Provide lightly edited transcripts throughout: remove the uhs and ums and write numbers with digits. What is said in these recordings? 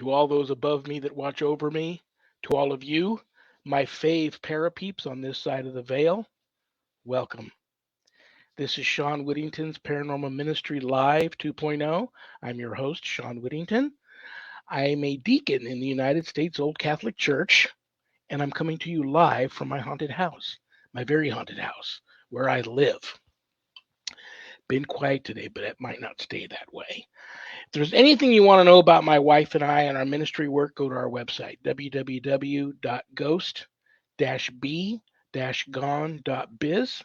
To all those above me that watch over me, to all of you, my fave parapeeps on this side of the veil, welcome. This is Sean Whittington's Paranormal Ministry Live 2.0. I'm your host, Sean Whittington. I am a deacon in the United States Old Catholic Church, and I'm coming to you live from my haunted house, my very haunted house, where I live. Been quiet today, but it might not stay that way. If there's anything you want to know about my wife and I and our ministry work, go to our website, www.ghost-b-gone.biz.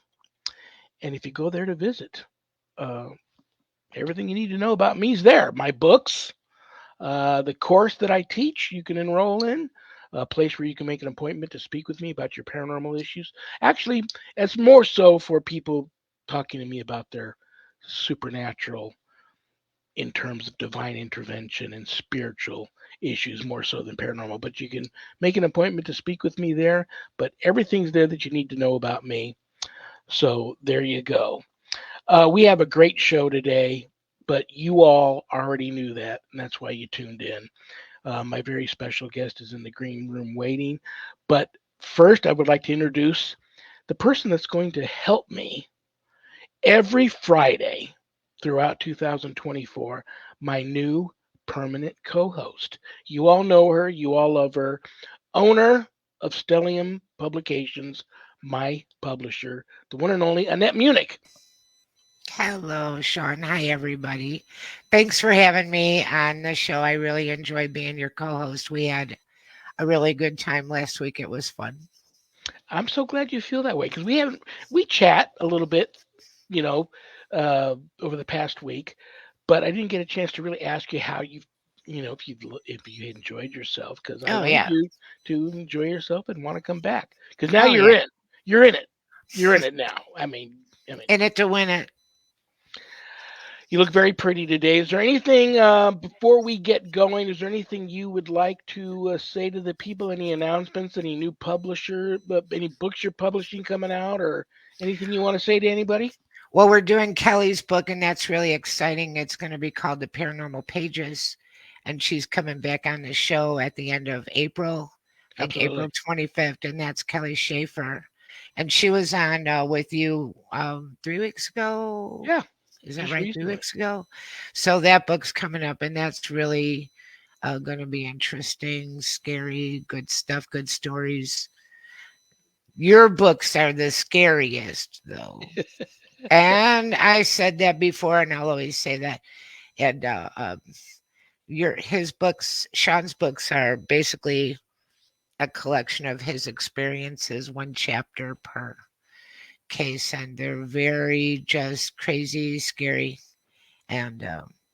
And if you go there to visit, uh, everything you need to know about me is there. My books, the course that I teach, you can enroll in, a place where you can make an appointment to speak with me about your paranormal issues. Actually, it's more so for people talking to me about their supernatural in terms of divine intervention and spiritual issues more so than paranormal. But you can make an appointment to speak with me there. But everything's there that you need to know about me. So there you go. We have a great show today, but you all already knew that, and that's why you tuned in. My very special guest is in the green room waiting. But first, I would like to introduce the person that's going to help me every Friday throughout 2024, my new permanent co-host. You all know her, you all love her. Owner of Stellium Publications, my publisher, the one and only Annette Munich. Hello, Sean. Hi, everybody. Thanks for having me on the show. I really enjoyed being your co-host. We had a really good time last week. It was fun. I'm so glad you feel that way because we chat a little bit, you know, over the past week, but I didn't get a chance to really ask you how if you enjoyed yourself because I Oh, wanted yeah. you to enjoy yourself and want to come back because now Oh, you're yeah. in, you're in it, you're in it now. I mean, In it to win it. you look very pretty today. Is there anything before we get going? Is there anything you would like to say to the people? Any announcements? Any new publisher? Any books you're publishing coming out, or anything you want to say to anybody? Well, we're doing Kelly's book, and that's really exciting. It's going to be called The Paranormal Pages, and she's coming back on the show at the end of April, I think Absolutely. April 25th, and that's Kelly Schaefer. And she was on with you 3 weeks ago. Yeah, Is that just right? Three recently. weeks ago. So that book's coming up, and that's really going to be interesting, scary, good stuff, good stories. Your books are the scariest, though. And I said that before, and I'll always say that. And his books, Sean's books, are basically a collection of his experiences, one chapter per case, and they're very just crazy, scary, and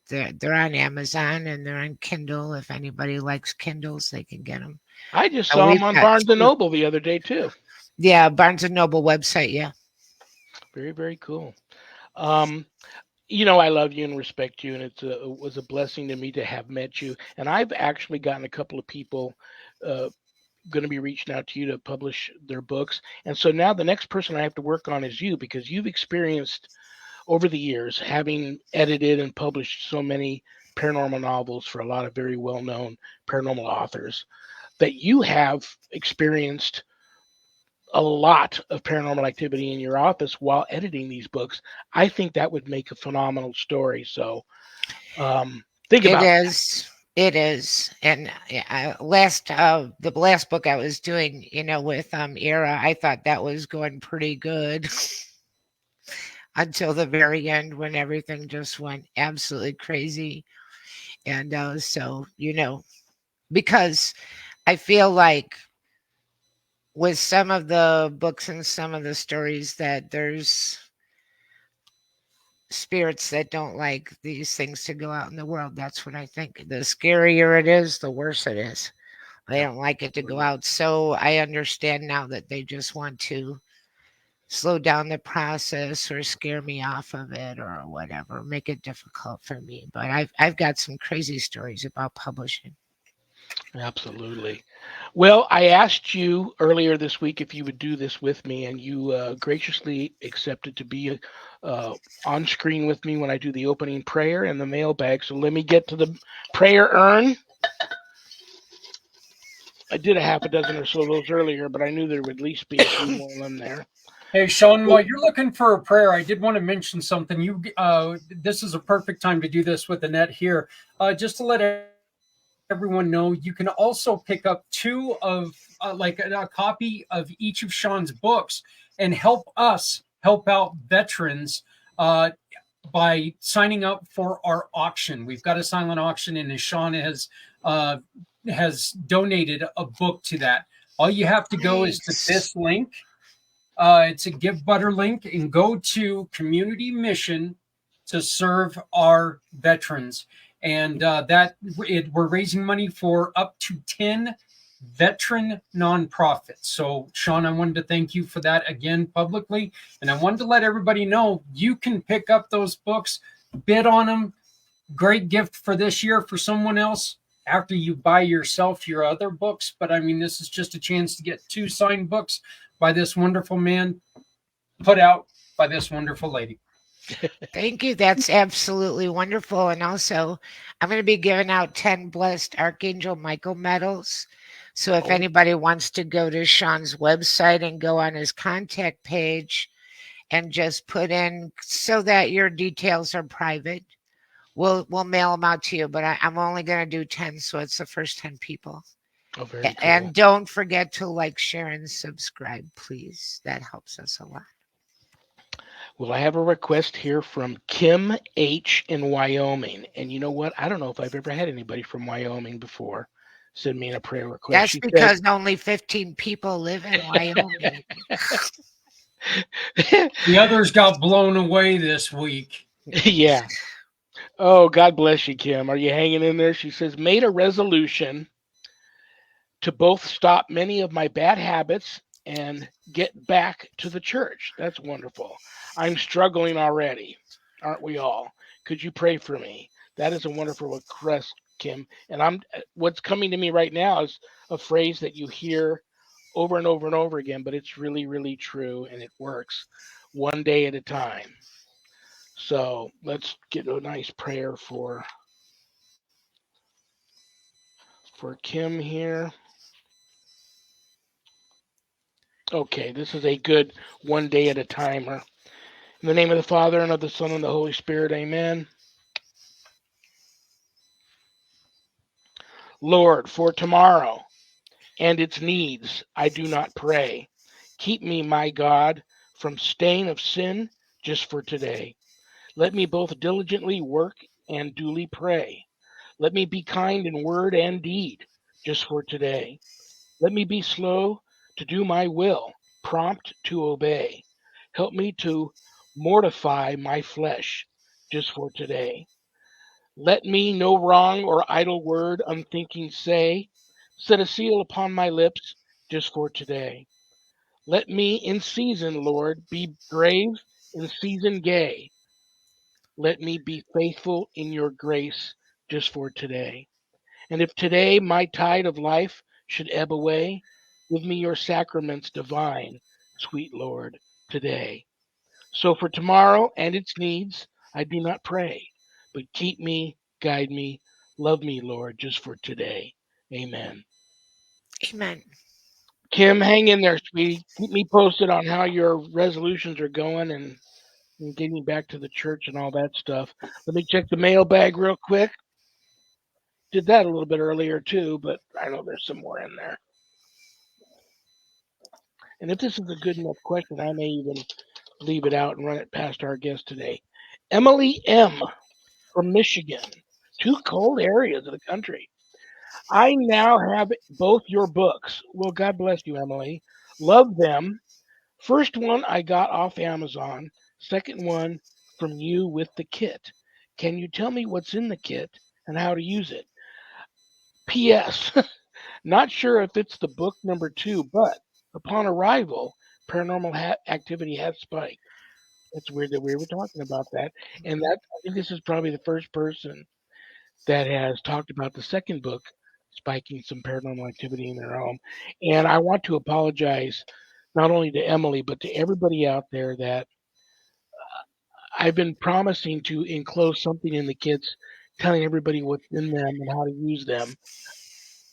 they're on Amazon and they're on Kindle. If anybody likes Kindles, they can get them. I just And saw we've them on got Barnes and two. Noble the other day too. Yeah, Barnes and Noble website. Yeah. Very, very cool. Um, I love you and respect you, and it was a blessing to me to have met you. And I've actually gotten a couple of people uh, going to be reaching out to you to publish their books. And so now the next person I have to work on is you because you've experienced over the years having edited and published so many paranormal novels for a lot of very well known paranormal authors that you have experienced a lot of paranormal activity in your office while editing these books. I think that would make a phenomenal story. So think It about that. is. It is. And the last book I was doing, with Era, I thought that was going pretty good until the very end when everything just went absolutely crazy. And so, because I feel like with some of the books and some of the stories that there's spirits that don't like these things to go out in the world. That's what I think. The scarier it is, the worse it is. They Yeah, don't like it to go absolutely. out. So I understand now that they just want to slow down the process or scare me off of it or whatever, make it difficult for me. But I've got some crazy stories about publishing. Absolutely. Well, I asked you earlier this week if you would do this with me, and you graciously accepted to be on screen with me when I do the opening prayer and the mailbag. So let me get to the prayer urn. I did a half a dozen or so of those earlier, but I knew there would at least be a few more of them there. Hey, Sean, Well, while you're looking for a prayer, I did want to mention something. This is a perfect time to do this with Annette here. Just to let everyone know, you can also pick up two of, like a copy of each of Sean's books and help us help out veterans by signing up for our auction. We've got a silent auction, and Sean has donated a book to that. All you have to go is to Nice. this link. It's a Give Butter link, and go to Community Mission to serve our veterans. And we're raising money for up to 10 veteran nonprofits. So, Sean, I wanted to thank you for that again publicly. And I wanted to let everybody know you can pick up those books, bid on them. Great gift for this year for someone else after you buy yourself your other books. But I mean, this is just a chance to get two signed books by this wonderful man, put out by this wonderful lady. Thank you. That's absolutely wonderful. And also, I'm going to be giving out 10 blessed Archangel Michael medals. So if oh, anybody wants to go to Sean's website and go on his contact page and just put in so that your details are private, we'll mail them out to you. But I'm only going to do 10, so it's the first 10 people. oh, very cool. And don't forget to like, share, and subscribe, please. That helps us a lot. Well, I have a request here from Kim H in Wyoming. And you know what? I don't know if I've ever had anybody from Wyoming before send me in a prayer request. That's She because only 15 people live in Wyoming. said, The others got blown away this week. yeah. Oh, God bless you, Kim. Are you hanging in there? She says, made a resolution to both stop many of my bad habits and get back to the church. That's wonderful. I'm struggling already. Aren't we all? Could you pray for me? That is a wonderful request, Kim. And what's coming to me right now is a phrase that you hear over and over and over again, but it's really, really true and it works one day at a time. So let's get a nice prayer for Kim here. Okay, this is a good one day at a timer. In the name of the Father, and of the Son, and the Holy Spirit, amen. Lord, for tomorrow and its needs, I do not pray. Keep me, my God, from stain of sin just for today. Let me both diligently work and duly pray. Let me be kind in word and deed just for today. Let me be slow to do my will, prompt to obey. Help me to mortify my flesh just for today. Let me no wrong or idle word unthinking say. Set a seal upon my lips just for today. Let me in season, Lord, be grave, in season gay. Let me be faithful in your grace just for today. And if today my tide of life should ebb away, give me your sacraments divine, sweet Lord, today. So for tomorrow and its needs, I do not pray, but keep me, guide me, love me, Lord, just for today. Amen. Amen. Kim, hang in there, sweetie. Keep me posted on how your resolutions are going and getting back to the church and all that stuff. Let me check the mailbag real quick. Did that a little bit earlier too, but I know there's some more in there. And if this is a good enough question, I may even leave it out and run it past our guest today. Emily M. from Michigan, two cold areas of the country. I now have both your books. Well, God bless you, Emily. Love them. First one I got off Amazon. Second one from you with the kit. Can you tell me what's in the kit and how to use it? P.S. Not sure if it's the book number 2, but upon arrival, paranormal activity has spiked. It's weird that we were talking about that. And that I think this is probably the first person that has talked about the second book spiking some paranormal activity in their home. And I want to apologize not only to Emily, but to everybody out there that I've been promising to enclose something in the kits telling everybody what's in them and how to use them.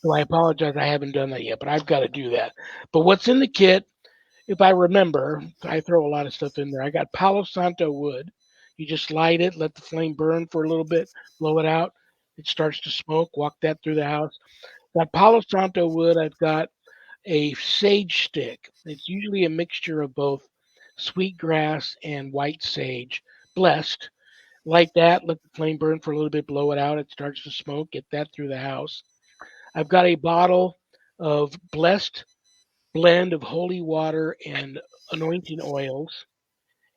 So I apologize, I haven't done that yet, but I've got to do that. But what's in the kit, if I remember, I throw a lot of stuff in there. I got Palo Santo wood. You just light it, let the flame burn for a little bit, blow it out. It starts to smoke. Walk that through the house. Got Palo Santo wood. I've got a sage stick. It's usually a mixture of both sweetgrass and white sage, blessed. Light that, let the flame burn for a little bit, blow it out. It starts to smoke. Get that through the house. I've got a bottle of blessed blend of holy water and anointing oils,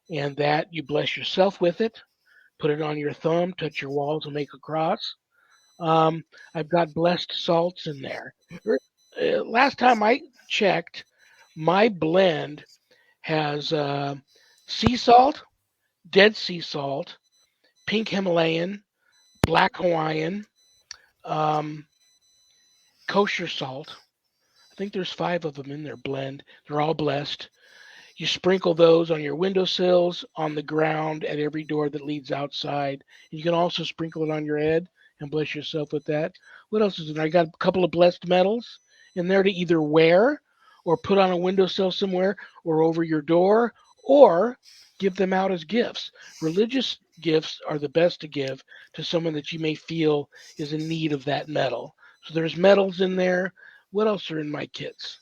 and that you bless yourself with it. Put it on your thumb, touch your walls, and make a cross. Um, I've got blessed salts in there. Last time I checked, my blend has sea salt, dead sea salt, pink Himalayan, black Hawaiian, um, kosher salt. I think there's 5 of them in their blend. They're all blessed. You sprinkle those on your windowsills, on the ground, at every door that leads outside. And you can also sprinkle it on your head and bless yourself with that. What else is in there? I got a couple of blessed metals in there to either wear or put on a windowsill somewhere or over your door or give them out as gifts. Religious gifts are the best to give to someone that you may feel is in need of that metal. So there's metals in there. What else are in my kits?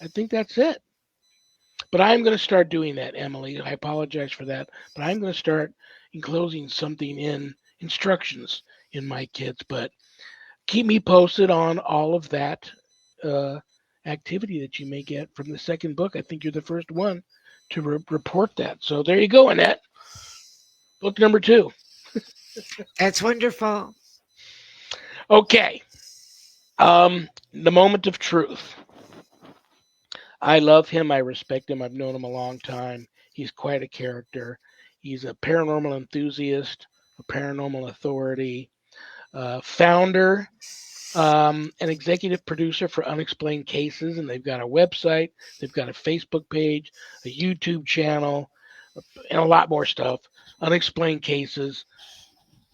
I think that's it. But I'm going to start doing that, Emily. I apologize for that. But I'm going to start enclosing something in instructions in my kits. But keep me posted on all of that activity that you may get from the second book. I think you're the first one to report that. So there you go, Annette. Book number 2. That's wonderful. Okay. The moment of truth. I love him. I respect him. I've known him a long time. He's quite a character. He's a paranormal enthusiast, a paranormal authority, founder, an executive producer for Unexplained Cases, and they've got a website, they've got a Facebook page, a YouTube channel, and a lot more stuff. Unexplained Cases.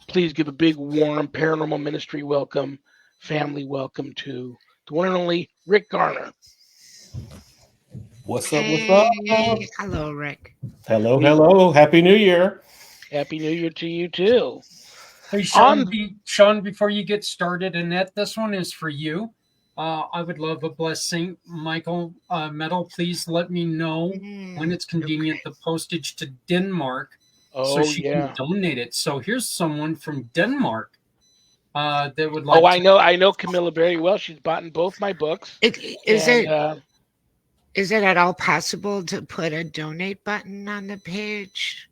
Please give a big, warm paranormal ministry welcome, family welcome to the one and only Rick Garner. What's up? What's up? Hey, hello, Rick. Hello, hello. Happy New Year. Happy New Year to you too. Hey, Sean, Sean, before you get started, Annette, this one is for you. I would love a blessed St. Michael medal. Please let me know when it's convenient, the postage to Denmark, so she can donate it. So here's someone from Denmark that would like I know Camilla very well. She's bought in both my books. Is it at all possible to put a donate button on the page?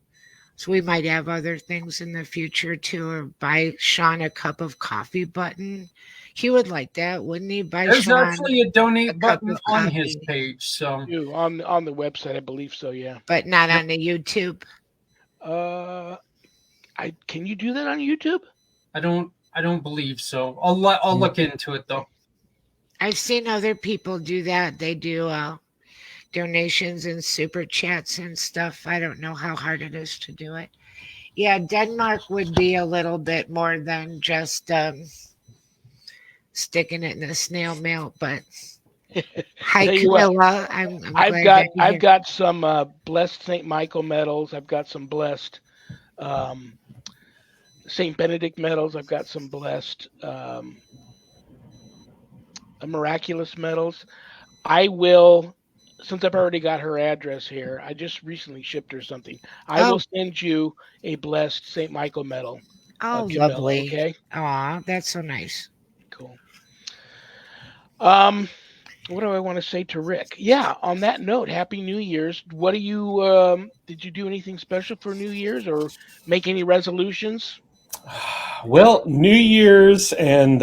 So we might have other things in the future too, or buy Sean a cup of coffee button. He would like that, wouldn't he? There's actually a donate button on his page. So on the website, I believe so, yeah. But not on the YouTube. Can you do that on YouTube? I don't believe so. I'll look into it though. I've seen other people do that. They do donations and super chats and stuff. I don't know how hard it is to do it. Yeah, Denmark would be a little bit more than just sticking it in the snail mail. But hi, Camilla. I've got some blessed St. Michael medals. I've got some blessed St. Benedict medals. I've got some blessed miraculous medals. I will, since I've already got her address here, I just recently shipped her something. I will send you a blessed St. Michael medal. Oh, lovely. Okay. Aw, that's so nice. Cool. What do I want to say to Rick? Yeah, on that note, Happy New Year's. What do you, did you do anything special for New Year's or make any resolutions? Well, New Year's and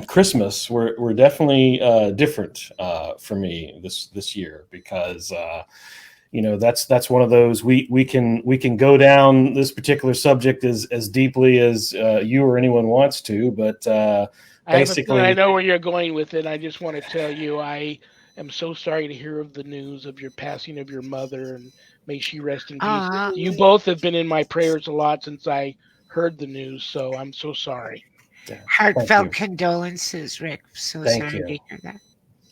Christmas were definitely different for me this year because that's one of those we can go down this particular subject as deeply as you or anyone wants to, but basically I know where you're going with it. I just want to tell you I am so sorry to hear of the news of your passing of your mother, and may she rest in peace. You both have been in my prayers a lot since I heard the news, so I'm so sorry. Yeah. Heartfelt condolences, Rick. So Thank sorry you. to hear that.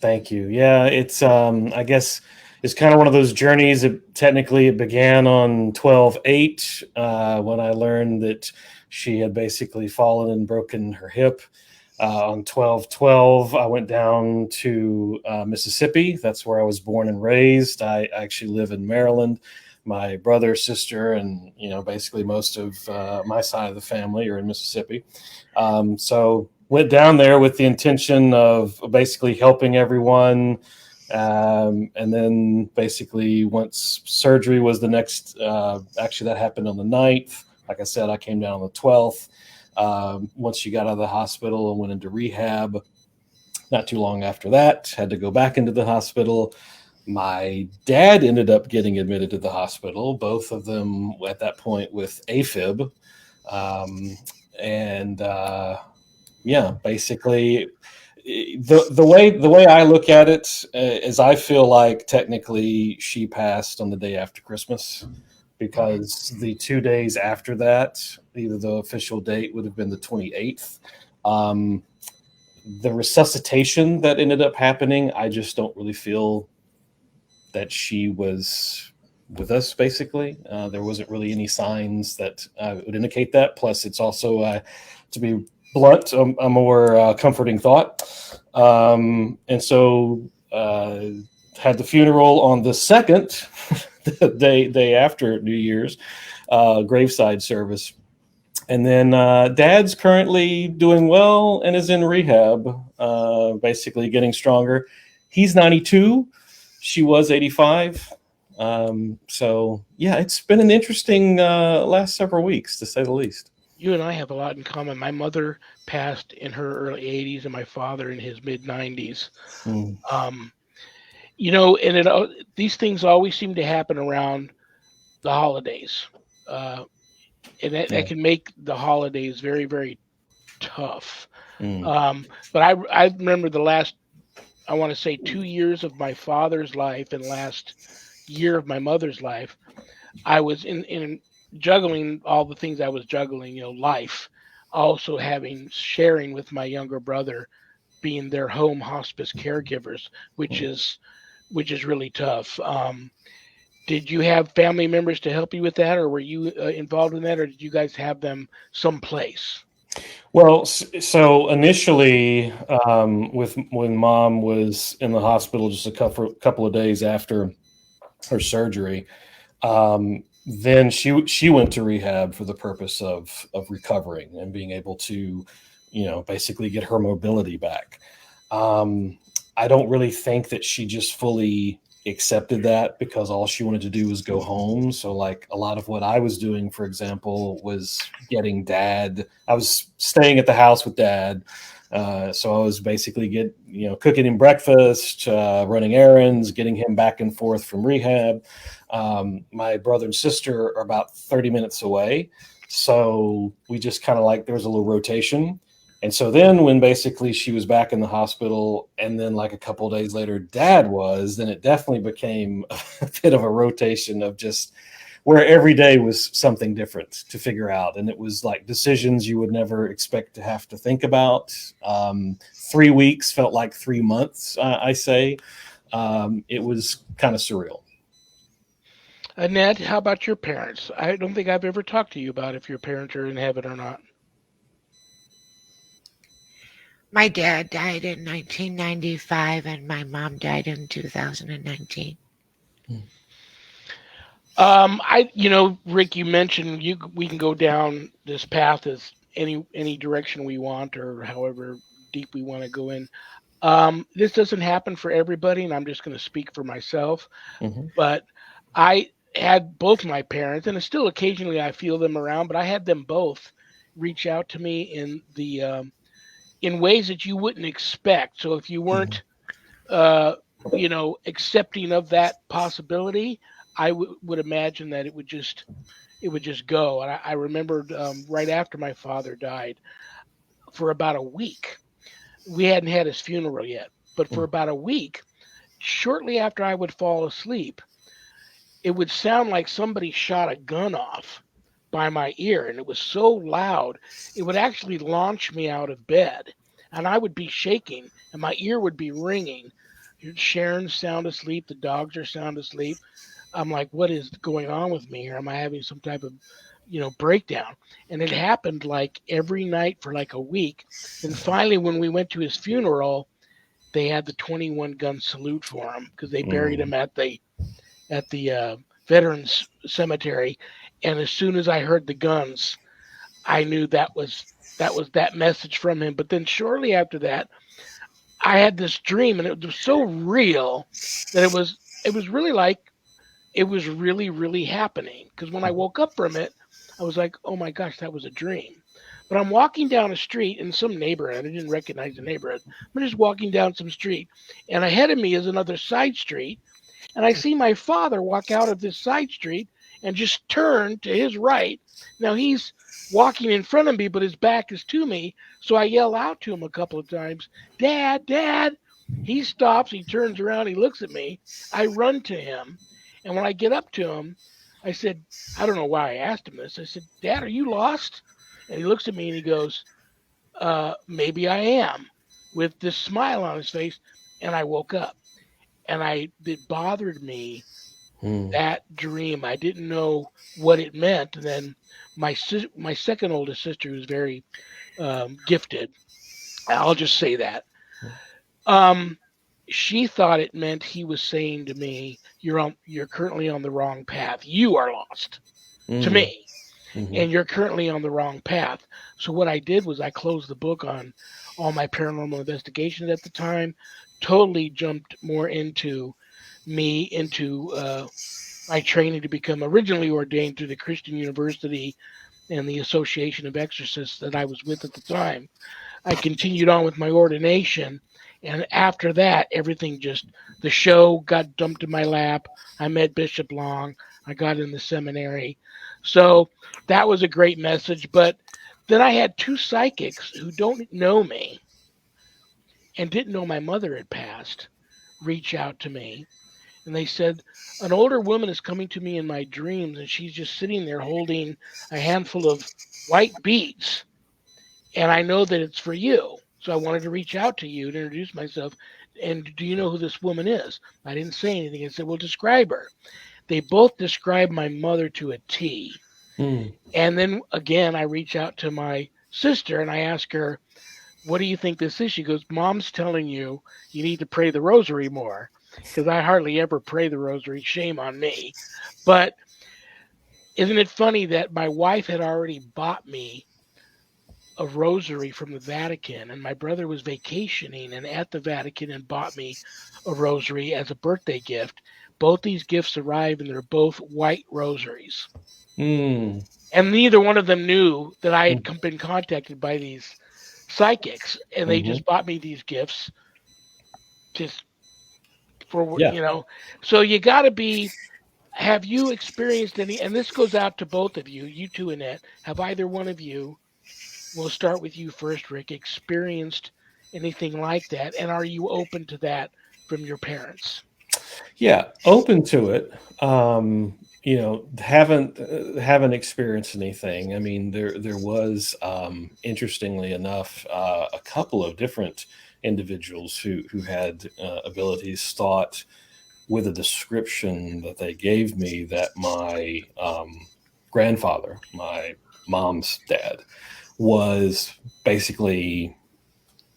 Thank you. Yeah, it's I guess it's kind of one of those journeys. Technically, it began on 12/8 when I learned that she had basically fallen and broken her hip. On 12/12, I went down to Mississippi. That's where I was born and raised. I actually live in Maryland. My brother, sister, and basically most of my side of the family are in Mississippi. So went down there with the intention of basically helping everyone. And then basically once surgery was the next, actually that happened on the 9th. Like I said, I came down on the 12th. Once she got out of the hospital and went into rehab, not too long after that, had to go back into the hospital. My dad ended up getting admitted to the hospital, both of them at that point with AFib. Basically the way I look at it is I feel like technically she passed on the day after Christmas, because the 2 days after that, either the official date would have been the 28th. The resuscitation that ended up happening, I just don't really feel that she was with us, basically. There wasn't really any signs that would indicate that. Plus, it's also, to be blunt, a more comforting thought. And so had the funeral on the 2nd, the day after New Year's, graveside service. And then Dad's currently doing well and is in rehab, basically getting stronger. He's 92. She was 85. So, yeah, it's been an interesting last several weeks, to say the least. You and I have a lot in common. My mother passed in her early 80s and my father in his mid 90s. And these things always seem to happen around the holidays. And that can make the holidays very, very tough. But I remember the last, I want to say 2 years of my father's life and last year of my mother's life, I was in juggling all the things I was juggling, life, also sharing with my younger brother, being their home hospice caregivers, which is really tough. Did you have family members to help you with that, or were you involved in that, or did you guys have them someplace? Well, so initially, when Mom was in the hospital just a couple of days after her surgery, then she went to rehab for the purpose of recovering and being able to, basically get her mobility back. I don't really think that she just fully accepted that, because all she wanted to do was go home. So like a lot of what I was doing, for example, was getting Dad. I was staying at the house with Dad. So I was basically cooking him breakfast, running errands, getting him back and forth from rehab. My brother and sister are about 30 minutes away. So we just kind of there was a little rotation. And so then when basically she was back in the hospital, and then like a couple of days later, Dad was, then it definitely became a bit of a rotation of just where every day was something different to figure out. And it was like decisions you would never expect to have to think about. 3 weeks felt like 3 months, I say. It was kind of surreal. Annette, how about your parents? I don't think I've ever talked to you about if your parents are in heaven or not. My dad died in 1995 and my mom died in 2019. Rick, you mentioned we can go down this path as any direction we want, or however deep we want to go in. This doesn't happen for everybody, and I'm just going to speak for myself. But I had both my parents, and still occasionally I feel them around, but I had them both reach out to me in ways that you wouldn't expect. So if you weren't, accepting of that possibility, I would imagine that it would just go. And I remembered right after my father died, for about a week, we hadn't had his funeral yet, but for about a week, shortly after I would fall asleep, it would sound like somebody shot a gun off, by my ear, and it was so loud, it would actually launch me out of bed. And I would be shaking, and my ear would be ringing. Sharon's sound asleep, the dogs are sound asleep. I'm like, what is going on with me here? Am I having some type of, breakdown? And it happened like every night for like a week. Then finally, when we went to his funeral, they had the 21 gun salute for him because they buried him at the veterans cemetery. And as soon as I heard the guns, I knew that was that message from him. But then shortly after that, I had this dream, and it was so real that it was really like it was really, really happening. Because when I woke up from it, I was like, oh my gosh, that was a dream. But I'm walking down a street in some neighborhood. I didn't recognize the neighborhood. I'm just walking down some street, and ahead of me is another side street. And I see my father walk out of this side street and just turn to his right. Now he's walking in front of me, but his back is to me. So I yell out to him a couple of times, Dad, Dad. He stops, he turns around, he looks at me. I run to him. And when I get up to him, I said, I don't know why I asked him this. I said, Dad, are you lost? And he looks at me and he goes, maybe I am, with this smile on his face. And I woke up. And it bothered me, that dream. I didn't know what it meant. And then my second oldest sister, who's very gifted, I'll just say that, she thought it meant he was saying to me, you're currently on the wrong path. You are lost to me, and you're currently on the wrong path. So what I did was I closed the book on all my paranormal investigations at the time, totally jumped more into my training to become originally ordained through the Christian University and the Association of Exorcists that I was with at the time. I continued on with my ordination, and after that, everything the show got dumped in my lap. I met Bishop Long. I got in the seminary. So that was a great message. But then I had two psychics who don't know me and didn't know my mother had passed reach out to me. And they said, an older woman is coming to me in my dreams, and she's just sitting there holding a handful of white beads. And I know that it's for you. So I wanted to reach out to you to introduce myself. And do you know who this woman is? I didn't say anything. I said, well, describe her. They both described my mother to a T. And then again, I reach out to my sister and I ask her, what do you think this is? She goes, Mom's telling you need to pray the rosary more, because I hardly ever pray the rosary. Shame on me. But isn't it funny that my wife had already bought me a rosary from the Vatican, and my brother was vacationing and at the Vatican and bought me a rosary as a birthday gift. Both these gifts arrived, and they're both white rosaries. And neither one of them knew that I had been contacted by these psychics, and they just bought me these gifts just for, So you got to be, have you experienced any, and this goes out to both of you, you two, Annette, have either one of you, we'll start with you first, Rick, experienced anything like that? And are you open to from your parents? Yeah, open to it. Haven't experienced anything. I mean, there was, interestingly enough, a couple of different individuals who had abilities, thought with a description that they gave me that my grandfather, my mom's dad, was basically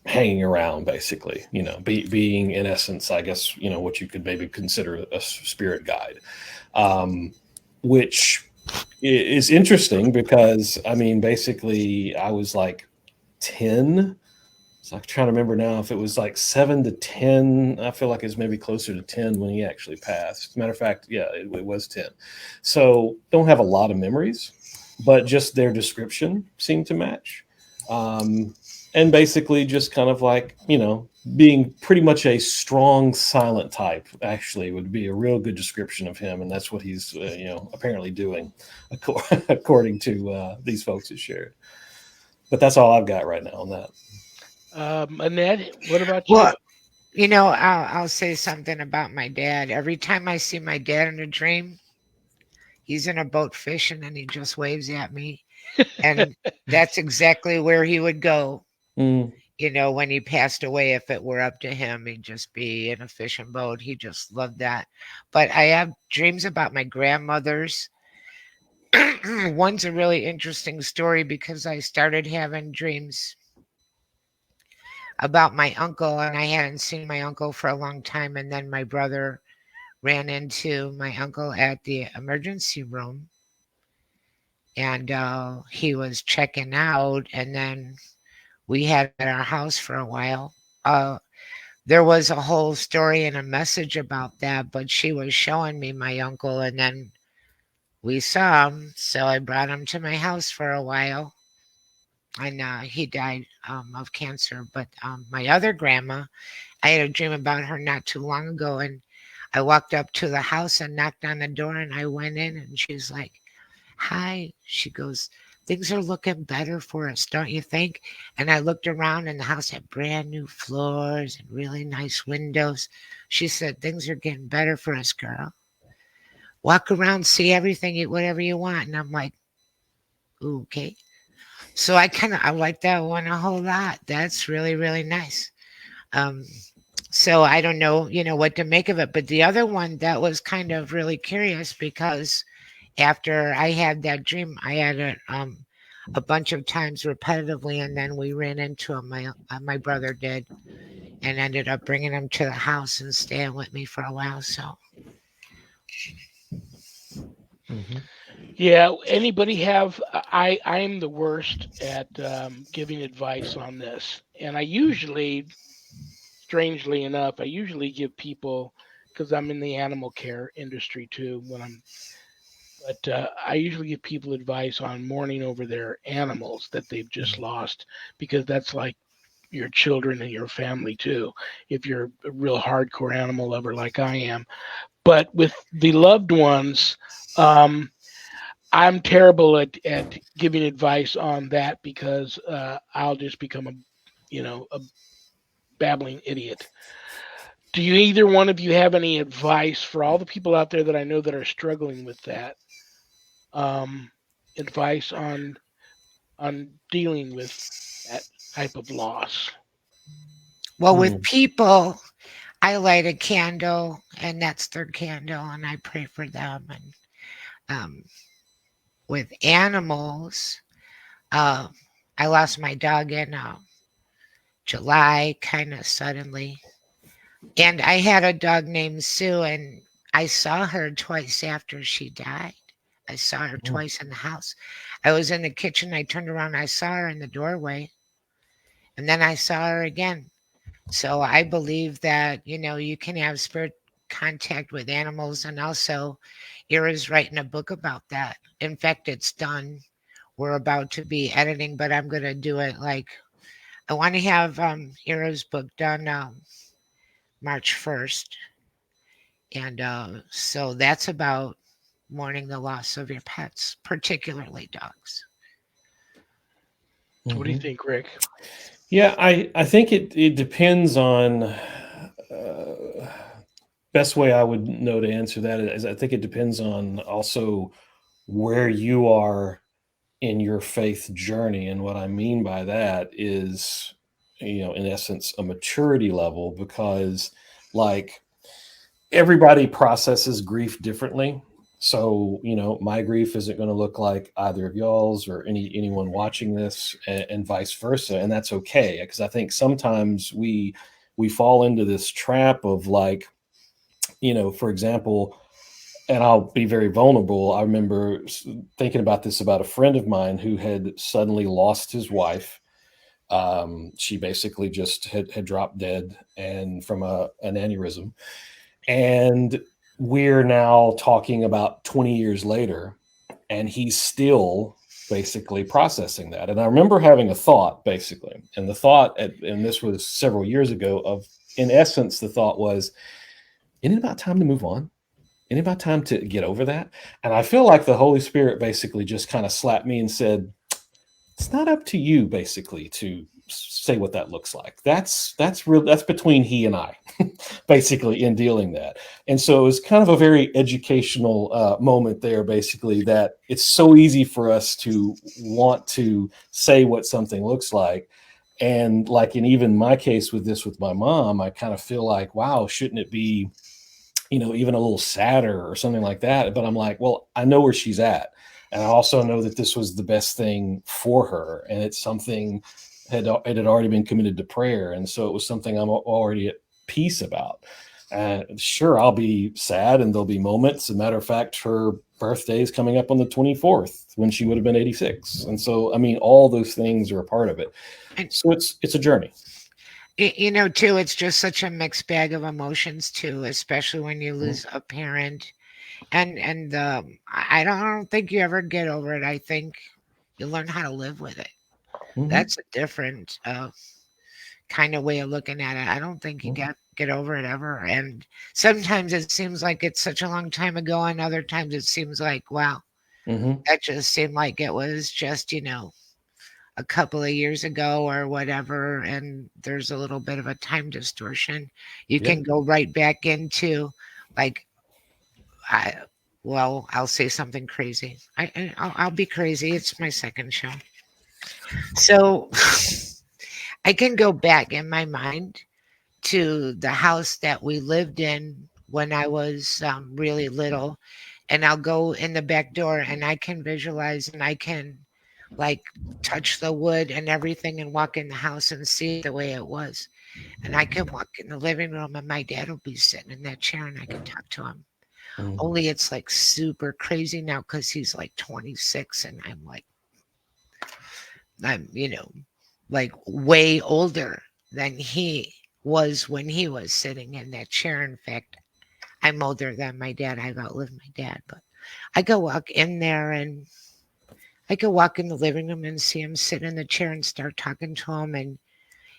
hanging around, basically, being in essence, I guess, what you could maybe consider a spirit guide, which is interesting because, I mean, basically I was like 10. So I'm trying to remember now if it was like 7 to 10. I feel like it's maybe closer to 10 when he actually passed. As a matter of fact, yeah, it was 10. So don't have a lot of memories, but just their description seemed to match. And basically just kind of like, being pretty much a strong silent type actually would be a real good description of him. And that's what he's, apparently doing according to these folks that shared. But that's all I've got right now on that. Annette, what about you? Well, I'll say something about my dad. Every time I see my dad in a dream, he's in a boat fishing and he just waves at me. And that's exactly where he would go. Mm. You know, when he passed away, if it were up to him, he'd just be in a fishing boat. He just loved that. But I have dreams about my grandmothers. One's a really interesting story because I started having dreams about my uncle, and I hadn't seen my uncle for a long time. And then my brother ran into my uncle at the emergency room, and he was checking out. And then we had at our house for a while. There was a whole story and a message about that, but she was showing me my uncle, and then we saw him. So I brought him to my house for a while, and he died of cancer. But my other grandma, I had a dream about her not too long ago, and I walked up to the house and knocked on the door, and I went in, and she's like, "Hi." She goes, "Things are looking better for us, don't you think?" And I looked around, and the house had brand new floors and really nice windows. She said, "Things are getting better for us, girl. Walk around, see everything, eat whatever you want." And I'm like, okay. So I like that one a whole lot. That's really, really nice. Um, so I don't know, what to make of it. But the other one that was kind of really curious because after I had that dream, I had it a bunch of times repetitively, and then we ran into him. My brother did, and ended up bringing him to the house and staying with me for a while. So Mm-hmm. Yeah, anybody have? I'm the worst at giving advice on this, and I usually, strangely enough, I usually give people because I'm in the animal care industry too. But I usually give people advice on mourning over their animals that they've just lost because that's like your children and your family too. If you're a real hardcore animal lover like I am, but with the loved ones. I'm terrible at giving advice on that because I'll just become a babbling idiot. Do you either one of you have any advice for all the people out there that I know that are struggling with that? Um, Advice on dealing with that type of loss. well, with people, I light a candle, and that's their candle, and I pray for them. And um, with animals, uh, I lost my dog in July, kind of suddenly. And I had a dog named Sue, and I saw her twice after she died. I saw her twice in the house. I was in the kitchen. I turned around. I saw her in the doorway, and then I saw her again. So I believe that, you can have spirit contact with animals. And also, Ira's writing a book about that. In fact, it's done. We're about to be editing, but I'm going to do it like I want to have Ira's book done March 1st. And so that's about mourning the loss of your pets, particularly dogs. What do you think, Rick? Yeah, I think it depends on best way I would know to answer that is I think it depends on also where you are in your faith journey. And what I mean by that is, in essence, a maturity level, because like everybody processes grief differently. So, my grief isn't going to look like either of y'all's or anyone watching this, and vice versa. And that's okay. Because I think sometimes we fall into this trap of like, for example, and I'll be very vulnerable. I remember thinking about this about a friend of mine who had suddenly lost his wife. She basically just had dropped dead and from an aneurysm. And we're now talking about 20 years later, and he's still basically processing that. And I remember having a thought, basically, and the thought, and this was several years ago, of, in essence, the thought was, isn't it about time to move on? Isn't it about time to get over that? And I feel like the Holy Spirit basically just kind of slapped me and said, it's not up to you, basically, to say what that looks like. That's real. That's between he and I, basically, in dealing that. And so it was kind of a very educational moment there, basically, that it's so easy for us to want to say what something looks like. And like in even my case with my mom, I kind of feel like, wow, shouldn't it be, even a little sadder or something like that? But I'm like, well, I know where she's at. And I also know that this was the best thing for her. And it's something it had already been committed to prayer. And so it was something I'm already at peace about. Sure, I'll be sad and there'll be moments. As a matter of fact, her birthday is coming up on the 24th when she would have been 86. And so, I mean, all those things are a part of it. So it's a journey. Too, it's just such a mixed bag of emotions too, especially when you lose a parent. And I don't think you ever get over it. I think you learn how to live with it. That's a different kind of way of looking at it. I don't think you get over it ever. And sometimes it seems like it's such a long time ago, and other times it seems like, wow, that just seemed like it was just, a couple of years ago or whatever. And there's a little bit of a time distortion. You can go right back into like, I'll say something crazy. I'll be crazy. It's my second show. So I can go back in my mind to the house that we lived in when I was really little. And I'll go in the back door and I can visualize and I can like touch the wood and everything and walk in the house and see the way it was. And I can walk in the living room and my dad will be sitting in that chair and I can talk to him. Only it's like super crazy now because he's like 26 and I'm like way older than he was when he was sitting in that chair. In fact, I'm older than my dad. I've outlived my dad, but I could walk in there and I could walk in the living room and see him sit in the chair and start talking to him, and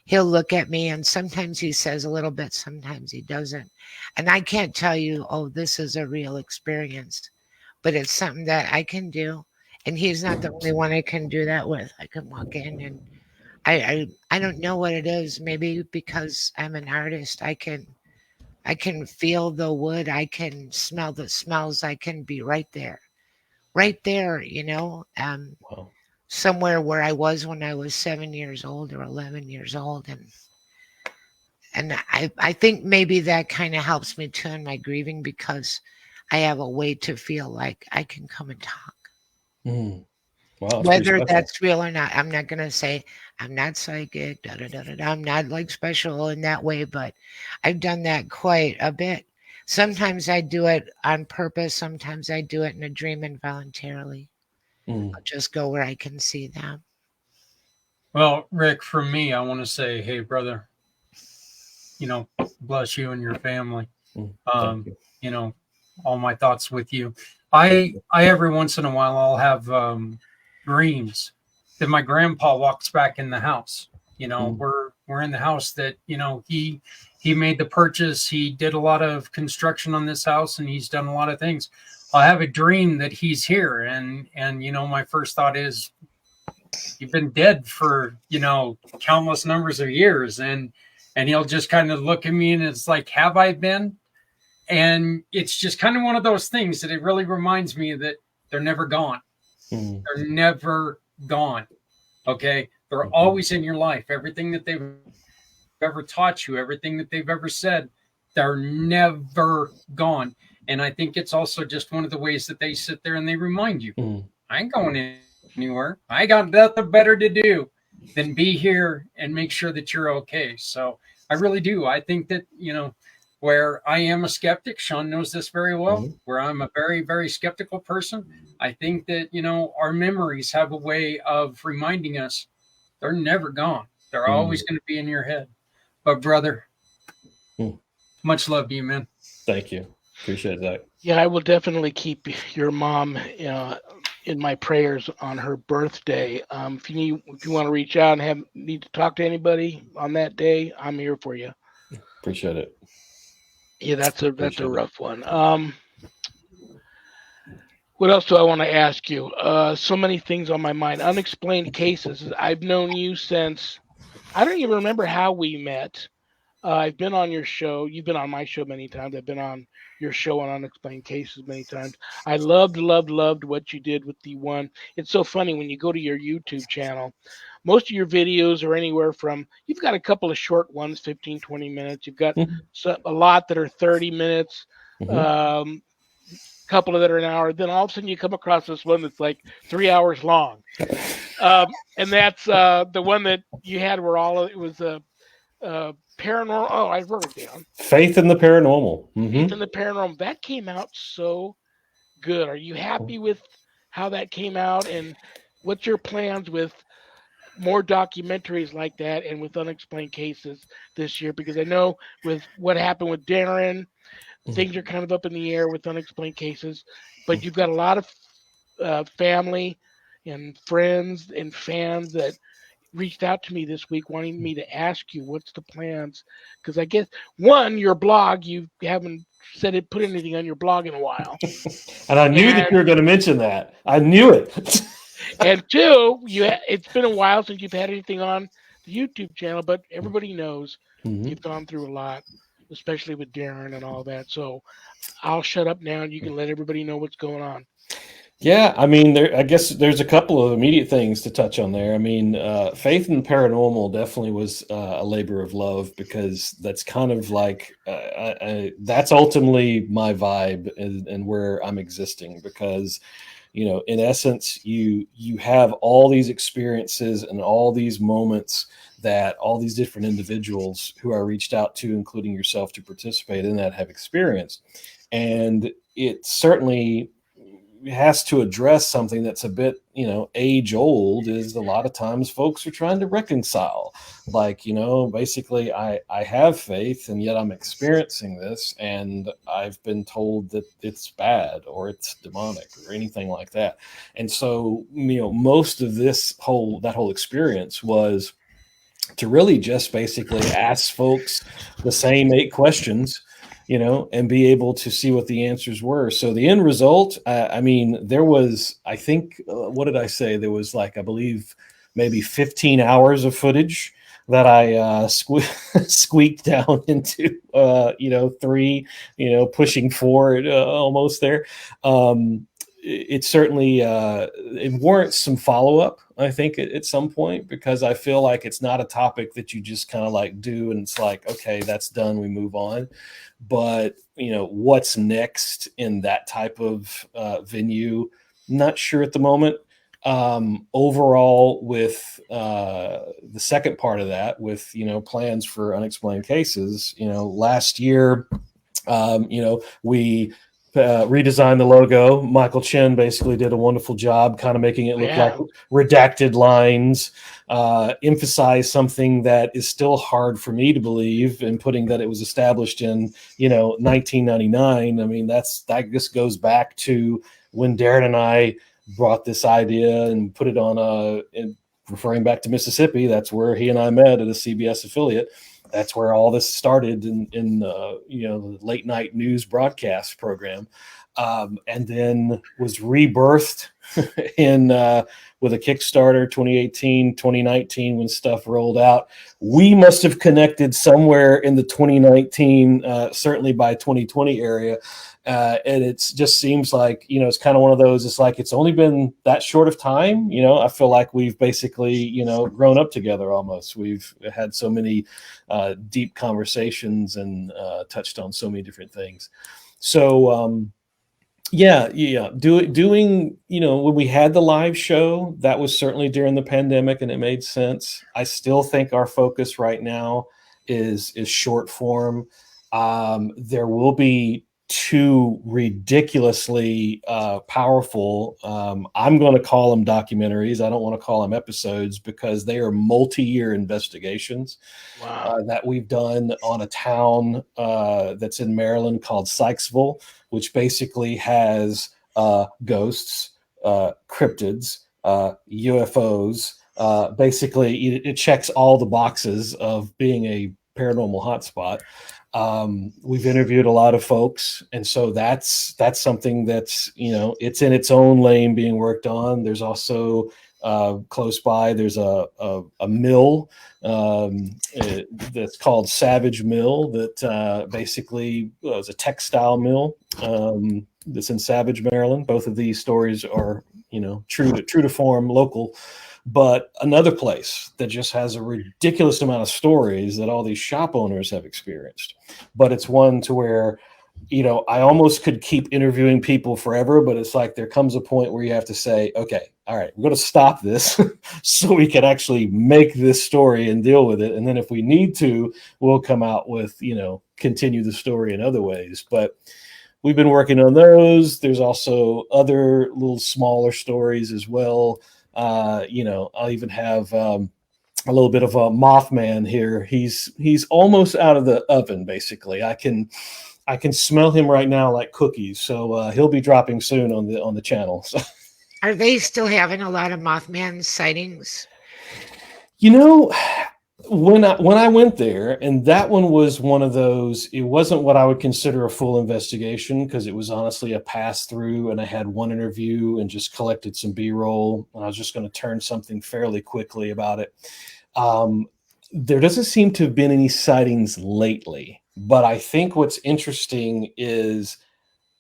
he'll look at me and sometimes he says a little bit, sometimes he doesn't. And I can't tell you, oh, this is a real experience, but it's something that I can do. And he's not the only one I can do that with. I can walk in and I don't know what it is. Maybe because I'm an artist, I can feel the wood. I can smell the smells. I can be right there, Wow. somewhere where I was when I was 7 years old or 11 years old. And I think maybe that kind of helps me too in my grieving because I have a way to feel like I can come and talk. Wow, Whether that's real or not, I'm not going to say I'm not psychic, I'm not like special in that way, but I've done that quite a bit. Sometimes I do it on purpose. Sometimes I do it in a dream involuntarily. I'll just go where I can see them. Well, Rick, from me, I want to say, hey, brother, bless you and your family. All my thoughts with you. I every once in a while I'll have dreams that my grandpa walks back in the house. We're in the house that he made the purchase. He did a lot of construction on this house, and he's done a lot of things. I have a dream that he's here, and my first thought is, you've been dead for countless numbers of years, and he'll just kind of look at me, and it's like, have I been? And it's just kind of one of those things that it really reminds me that they're never gone. They're never gone. Okay, they're always in your life. Everything that they've ever taught you, everything that they've ever said, they're never gone. And I think it's also just one of the ways that they sit there and they remind you, I ain't going anywhere. I got nothing better to do than be here and make sure that you're okay. So I really do. I think that, where I am a skeptic, Sean knows this very well, where I'm a very, very skeptical person, I think that, our memories have a way of reminding us they're never gone. They're always going to be in your head. But brother, much love to you, man. Thank you. Appreciate that. Yeah, I will definitely keep your mom in my prayers on her birthday. If you want to reach out and need to talk to anybody on that day, I'm here for you. Appreciate it. Yeah, that's a rough one. What else do I want to ask you? So many things on my mind. Unexplained Cases. I've known you since I don't even remember how we met. I've been on your show. You've been on my show many times. I've been on your show on Unexplained Cases many times. I loved what you did with the one. It's so funny when you go to your YouTube channel. Most of your videos are anywhere from, you've got a couple of short ones, 15, 20 minutes. You've got a lot that are 30 minutes, Mhm. couple of that are an hour. Then all of a sudden you come across this one that's like 3 hours long. And that's the one that you had where it was paranormal. Oh, I wrote it down. Faith in the paranormal. Faith in the Paranormal. That came out so good. Are you happy with how that came out? And what's your plans with more documentaries like that and with Unexplained Cases this year? Because I know with what happened with Darren, things are kind of up in the air with Unexplained Cases, but you've got a lot of family and friends and fans that reached out to me this week wanting me to ask you what's the plans, because I guess one, your blog, you haven't put anything on your blog in a while, And I knew that you were going to mention that. I knew it. and two, it's been a while since you've had anything on the YouTube channel, but everybody knows you've gone through a lot, especially with Darren and all that. So I'll shut up now and you can let everybody know what's going on. Yeah, I mean, I guess there's a couple of immediate things to touch on there. I mean, Faith in the Paranormal definitely was a labor of love, because that's kind of like that's ultimately my vibe and where I'm existing, because in essence, you have all these experiences and all these moments that all these different individuals who I reached out to, including yourself, to participate in that have experienced, and it certainly has to address something that's a bit, age old, is a lot of times folks are trying to reconcile, like, basically I have faith and yet I'm experiencing this and I've been told that it's bad or it's demonic or anything like that. And so, most of that whole experience was to really just basically ask folks the same 8 questions, and be able to see what the answers were. So the end result, I mean, there was, I think, what did I say? There was like, I believe, maybe 15 hours of footage that I squeaked down into, 3, pushing 4, almost there. It certainly it warrants some follow-up, I think, at some point, because I feel like it's not a topic that you just kind of like do and it's like, okay, that's done, we move on. But what's next in that type of venue, not sure at the moment. Overall, with the second part of that, with plans for Unexplained Cases, last year, we redesigned the logo. Michael Chen basically did a wonderful job kind of making it look like redacted lines, emphasize something that is still hard for me to believe, and putting that it was established in 1999. I mean, that just goes back to when Darren and I brought this idea and put it on referring back to Mississippi. That's where he and I met at a CBS affiliate. That's where all this started in the late night news broadcast program, and then was rebirthed in with a Kickstarter 2018, 2019 when stuff rolled out. We must have connected somewhere in the 2019, certainly by 2020 area. And it just seems like, it's kind of one of those, it's like, it's only been that short of time. I feel like we've basically, grown up together almost. We've had so many deep conversations and touched on so many different things. So, doing, when we had the live show, that was certainly during the pandemic and it made sense. I still think our focus right now is short form. There will be 2 ridiculously powerful, I'm going to call them documentaries. I don't want to call them episodes, because they are multi-year investigations. Wow. That we've done on a town that's in Maryland called Sykesville, which basically has ghosts, cryptids, UFOs. Basically, it checks all the boxes of being a paranormal hotspot. We've interviewed a lot of folks, and so that's something that's it's in its own lane being worked on. There's also close by. There's a mill that's called Savage Mill that basically is a textile mill that's in Savage, Maryland. Both of these stories are, true to form, local. But another place that just has a ridiculous amount of stories that all these shop owners have experienced. But it's one to where, I almost could keep interviewing people forever, but it's like there comes a point where you have to say, okay, all right, we're going to stop this so we can actually make this story and deal with it. And then if we need to, we'll come out with, continue the story in other ways. But we've been working on those. There's also other little smaller stories as well. I'll even have a little bit of a Mothman here. He's almost out of the oven, basically. I can smell him right now like cookies. So he'll be dropping soon on the channel. So. Are they still having a lot of Mothman sightings? When I went there, and that one was one of those, it wasn't what I would consider a full investigation because it was honestly a pass through, and I had one interview and just collected some B-roll, and I was just going to turn something fairly quickly about it. There doesn't seem to have been any sightings lately, but I think what's interesting is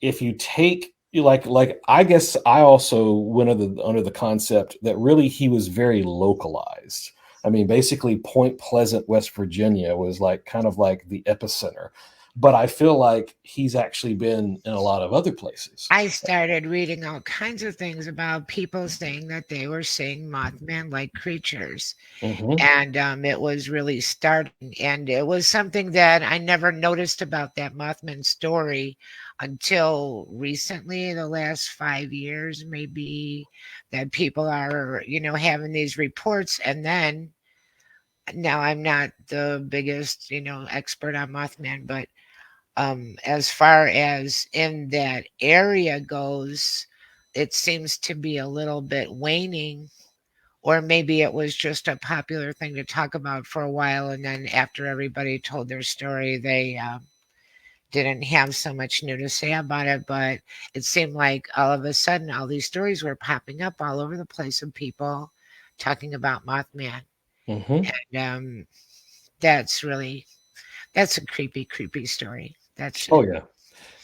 if you take like I guess I also went under the concept that really he was very localized. I mean, basically Point Pleasant, West Virginia was like kind of like the epicenter. But I feel like he's actually been in a lot of other places. I started reading all kinds of things about people saying that they were seeing Mothman-like creatures. Mm-hmm. And it was really startling. And it was something that I never noticed about that Mothman story until recently, the last 5 years, maybe, that people are, having these reports. And then now I'm not the biggest, expert on Mothman, but as far as in that area goes, it seems to be a little bit waning, or maybe it was just a popular thing to talk about for a while, and then after everybody told their story, they didn't have so much new to say about it. But it seemed like all of a sudden all these stories were popping up all over the place of people talking about Mothman. Mm-hmm. And that's a creepy story. Oh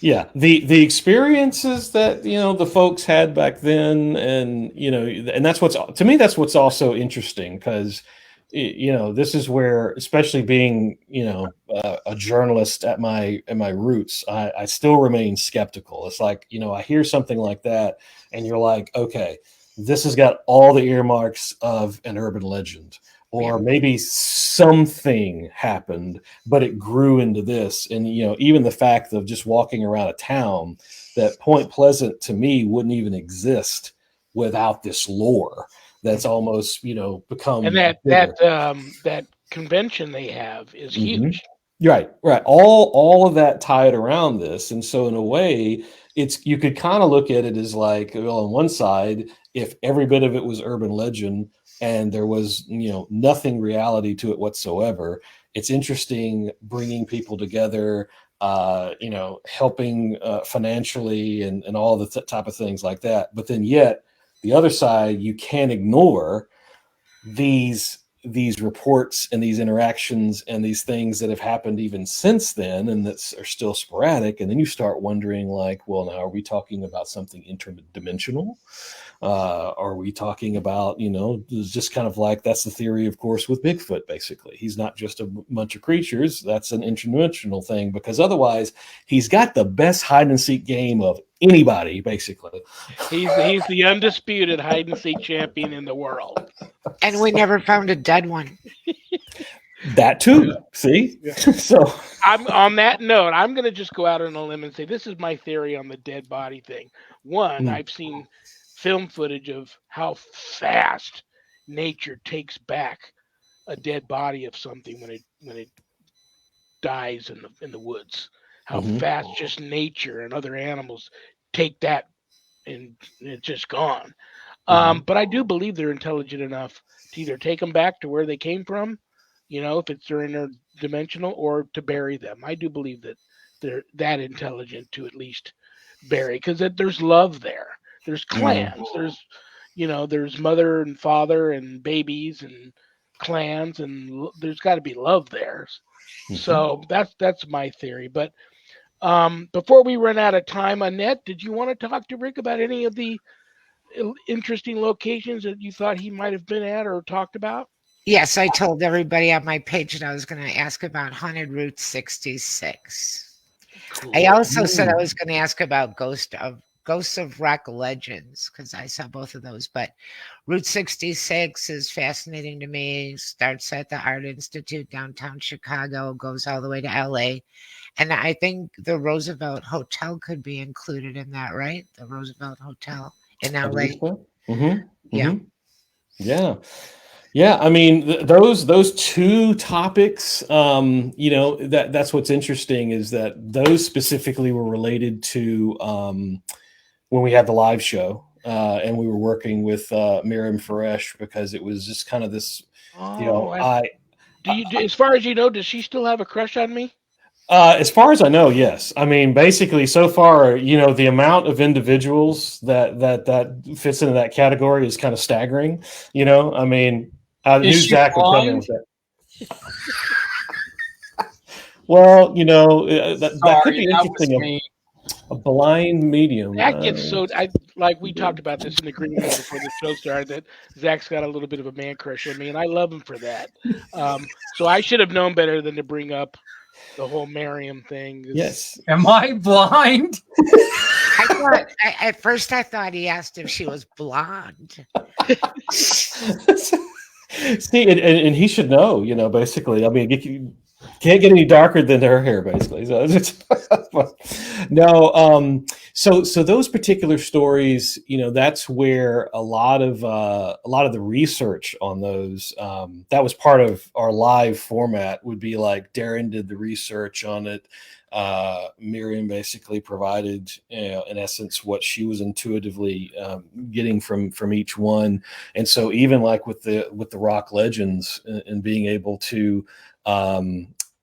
yeah. The experiences that the folks had back then, and and that's what's also interesting, because this is where, especially being a journalist at my roots, I still remain skeptical. It's like I hear something like that, and you're like, okay, this has got all the earmarks of an urban legend. Or maybe something happened, but it grew into this. And, even the fact of just walking around a town, that Point Pleasant to me wouldn't even exist without this lore that's almost, become. And that convention they have is huge. Right. All of that tied around this. And so in a way, you could kind of look at it as like, well, on one side, if every bit of it was urban legend, and there was, nothing reality to it whatsoever. It's interesting bringing people together, helping financially and all the type of things like that. But then yet the other side, you can't ignore these reports and these interactions and these things that have happened even since then, and that are still sporadic. And then you start wondering, like, well, now are we talking about something interdimensional? Are we talking about, just kind of like, that's the theory, of course, with Bigfoot, basically. He's not just a bunch of creatures. That's an interdimensional thing, because otherwise he's got the best hide and seek game of anybody, basically. He's the undisputed hide and seek champion in the world. And we never found a dead one. That too. See? Yeah. So I'm on that note, I'm going to just go out on a limb and say this is my theory on the dead body thing. One, I've seen film footage of how fast nature takes back a dead body of something when it dies in the woods. How fast just nature and other animals take that, and it's just gone. But I do believe they're intelligent enough to either take them back to where they came from, if it's they're interdimensional, or to bury them. I do believe that they're that intelligent to at least bury, because there's love there. There's clans. There's, there's mother and father and babies and clans, and there's got to be love there. Mhm. So that's my theory. But before we run out of time, Annette, did you want to talk to Rick about any of the interesting locations that you thought he might have been at or talked about? Yes, I told everybody on my page that I was going to ask about Haunted Route 66. I Cool. also said I Ooh. was going to ask about Ghosts of Rock Legends because I saw both of those. But Route 66 is fascinating to me. Starts at the Art Institute downtown Chicago, goes all the way to LA. And I think the Roosevelt Hotel could be included in that, right? The Roosevelt Hotel in I believe LA. so. Mm-hmm. Yeah. Mm-hmm. Yeah. Yeah, I mean those two topics, that's what's interesting is that those specifically were related to when we had the live show, and we were working with Miriam Faresh because it was just kind of this, Oh, I as far as you know, does she still have a crush on me? as far as I know, yes. I mean, basically, so far, the amount of individuals that fits into that category is kind of staggering. I mean, I Is knew she Zach would come in blind? with that. Well, that could Sorry, be that was interesting. me. A blind medium. That gets so I like we talked about this in the green room before the show started that Zach's got a little bit of a man crush on me, and I love him for that. So I should have known better than to bring up the whole Miriam thing. Yes. Am I blind? At first I thought he asked if she was blonde. See, and he should know. Basically, I mean, you can't get any darker than her hair, basically. So no. So those particular stories, that's where a lot of the research on those, that was part of our live format. Would be like Darren did the research on it. Miriam basically provided, in essence, what she was intuitively getting from each one, and so even like with the rock legends and being able to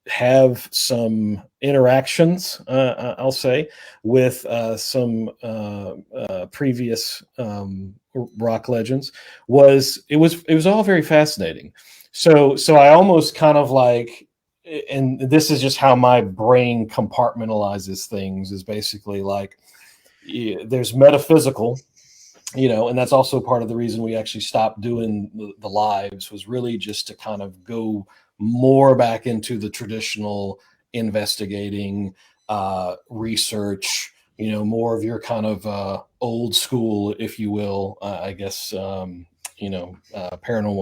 have some interactions, I'll say, with some previous rock legends, it was all very fascinating. So I almost kind of like, and this is just how my brain compartmentalizes things, is basically like, there's metaphysical, and that's also part of the reason we actually stopped doing the lives, was really just to kind of go more back into the traditional investigating, research, more of your kind of old school, if you will, I guess, paranormal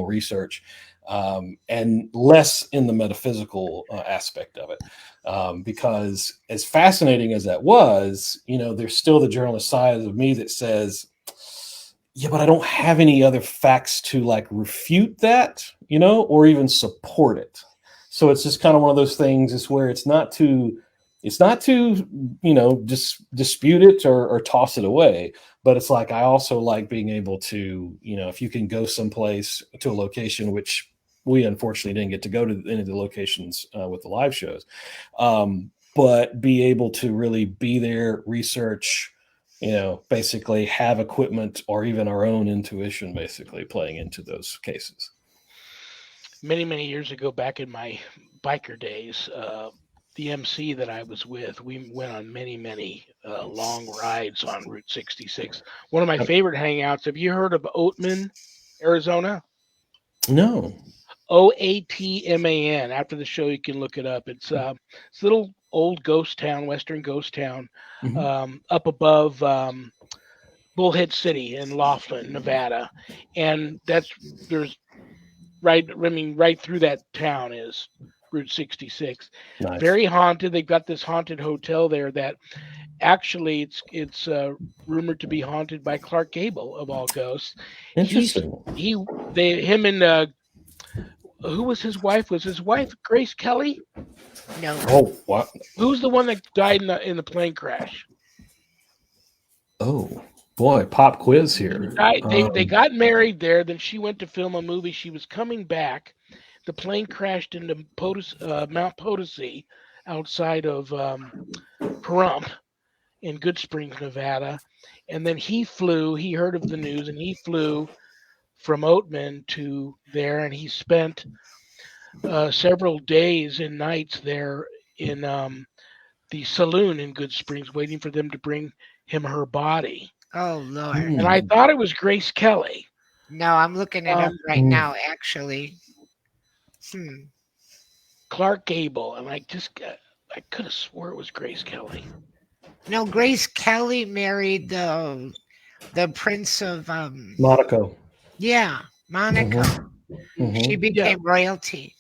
research, and less in the metaphysical aspect of it. Because as fascinating as that was, there's still the journalist side of me that says, yeah, but I don't have any other facts to like refute that, or even support it. So it's just kind of one of those things is where it's not to just dispute it or toss it away. But it's like, I also like being able to, if you can go someplace to a location, which we unfortunately didn't get to go to any of the locations with the live shows, but be able to really be there, research, basically have equipment or even our own intuition basically playing into those cases. Many, many years ago, back in my biker days, the MC that I was with, we went on many, many long rides on Route 66. One of my favorite hangouts. Have you heard of Oatman, Arizona? No. Oatman. After the show, you can look it up. It's a little old ghost town, western ghost town, up above Bullhead City in Laughlin, Nevada, and there's right. I mean, right through that town is Route 66. Nice. Very haunted. They've got this haunted hotel there that actually it's rumored to be haunted by Clark Gable of all ghosts. Interesting. Him and who was his wife? Was his wife Grace Kelly? No. Oh, wow. Who's the one that died in the plane crash? Oh boy, pop quiz here. They got married there. Then she went to film a movie. She was coming back. The plane crashed into Mount Potosi outside of Pahrump, in Good Springs, Nevada. And then he heard of the news, and he flew from Oatman to there, and he spent several days and nights there in the saloon in Good Springs, waiting for them to bring him her body. Oh Lord. And I thought it was Grace Kelly. No, I'm looking it up right now, actually. Clark Gable, and I could have swore it was Grace Kelly. No, Grace Kelly married the Prince of Monaco. Yeah, Monaco. She became royalty.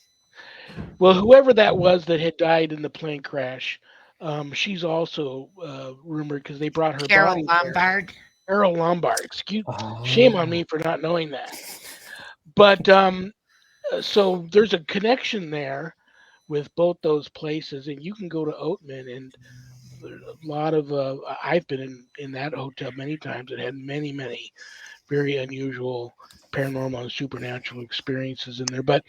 Well, whoever that was that had died in the plane crash, she's also rumored because they brought her Carol body Lombard. there. Carol Lombard. Shame on me for not knowing that. But so there's a connection there with both those places, and you can go to Oatman, and there's a lot of I've been in that hotel many times. It had many very unusual paranormal and supernatural experiences in there. But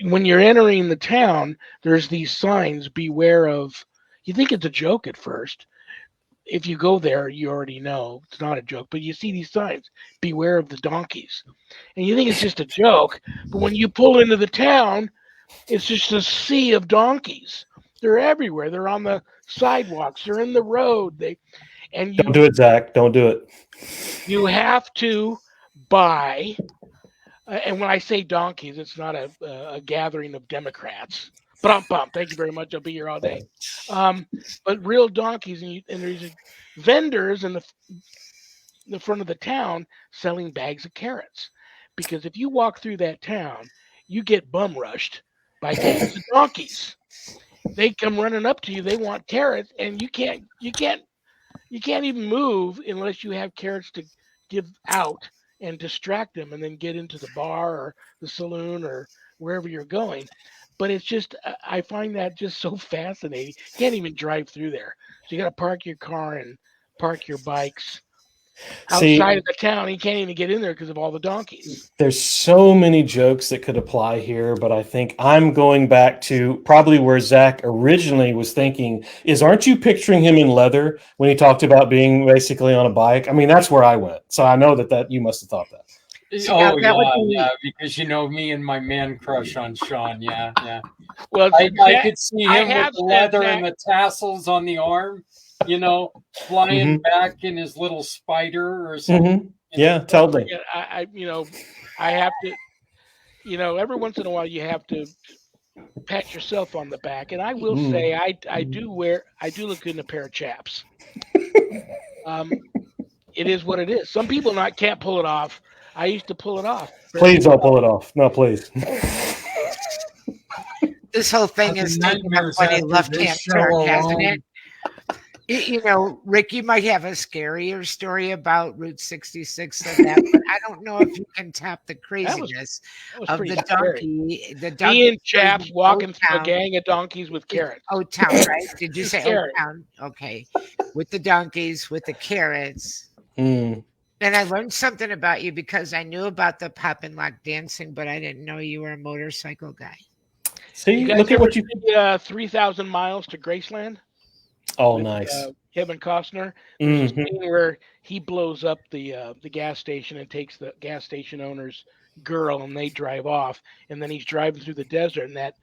when you're entering the town, there's these signs: beware of. You think it's a joke at first. If you go there, you already know it's not a joke. But you see these signs: beware of the donkeys, and you think it's just a joke. But when you pull into the town, it's just a sea of donkeys. They're everywhere. They're on the sidewalks. They're in the road. Don't do it, Zach. Don't do it. You have to buy. And when I say donkeys, it's not a gathering of Democrats. Bump. Thank you very much. I'll be here all day. But real donkeys, and there's vendors in the front of the town selling bags of carrots. Because if you walk through that town, you get bum rushed by gangs of donkeys. They come running up to you. They want carrots, and you can't even move unless you have carrots to give out and distract them, and then get into the bar or the saloon or wherever you're going. But it's just, I find that just so fascinating. You can't even drive through there. So you got to park your car and park your bikes outside of the town. You can't even get in there because of all the donkeys. There's so many jokes that could apply here, but I think I'm going back to probably where Zach originally was thinking is, aren't you picturing him in leather when he talked about being basically on a bike? I mean, that's where I went. So I know that you must have thought that. Yeah, because you know me and my man crush on Sean. Yeah. Well, I could see him with the leather and the tassels on the arm, flying back in his little spider or something. Yeah, totally. I have to, every once in a while you have to pat yourself on the back, and I will say I do look good in a pair of chaps. It is what it is. Some people can't pull it off. I used to pull it off. Please don't pull it off. No, please. This whole thing is taking a funny left-hand turn, hasn't it? Rick, you might have a scarier story about Route 66 than that, but I don't know if you can top the craziness of the donkey. The donkey and chaps walking through a gang of donkeys with carrots. Old Town, right? Did you say Old Town? Okay. With the donkeys, with the carrots. And I learned something about you because I knew about the pop and lock dancing, but I didn't know you were a motorcycle guy. See, you guys look at what 3,000 miles to Graceland. Oh, nice. Kevin Costner. There's a scene where he blows up the gas station and takes the gas station owner's girl, and they drive off. And then he's driving through the desert, and that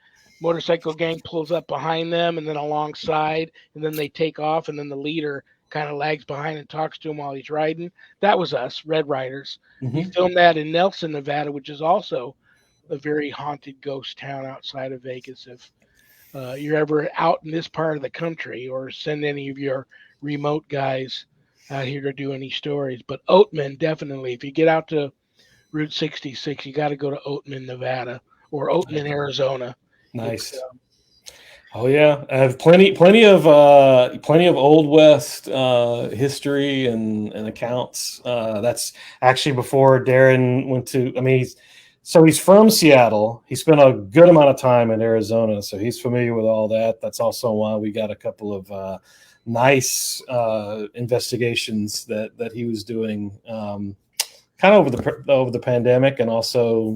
motorcycle gang pulls up behind them and then alongside, and then they take off, and then the leader kind of lags behind and talks to him while he's riding. That was us, Red Riders. We filmed that in Nelson, Nevada, which is also a very haunted ghost town outside of Vegas. If you're ever out in this part of the country, or send any of your remote guys out here to do any stories. But Oatman, definitely. If you get out to Route 66, you got to go to Oatman, Nevada, or Oatman, Arizona. Nice. Oh yeah, I have plenty of Old West history and accounts. That's actually before Darren went to. I mean, he's from Seattle. He spent a good amount of time in Arizona, so he's familiar with all that. That's also why we got a couple of nice investigations that he was doing, kind of over the pandemic, and also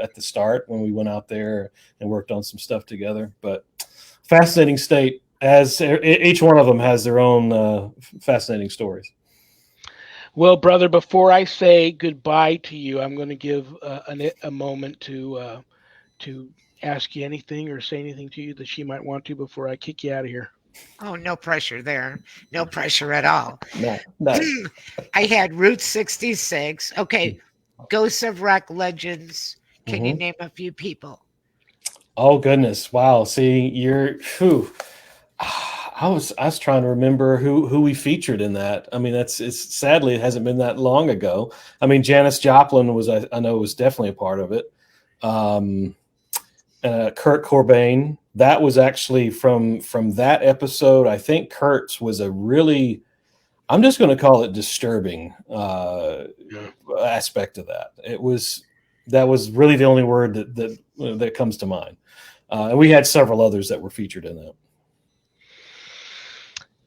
at the start when we went out there and worked on some stuff together. But fascinating state. as each one of them has their own fascinating stories. Well, brother, before I say goodbye to you, I'm going to give a moment to ask you anything or say anything to you that she might want to before I kick you out of here. Oh, no pressure there. No pressure at all. Nice. I had Route 66. Okay. Ghosts of Rock Legends. Can you Mhm. name a few people? Oh goodness! Wow. See, you're. Whew. I was trying to remember who we featured in that. I mean, it's sadly it hasn't been that long ago. I mean, Janis Joplin was I know was definitely a part of it. Um, Kurt Cobain. That was actually from that episode. I think Kurt's was a really, I'm just going to call it disturbing Yeah. aspect of that. That was really the only word that comes to mind. And we had several others that were featured in that.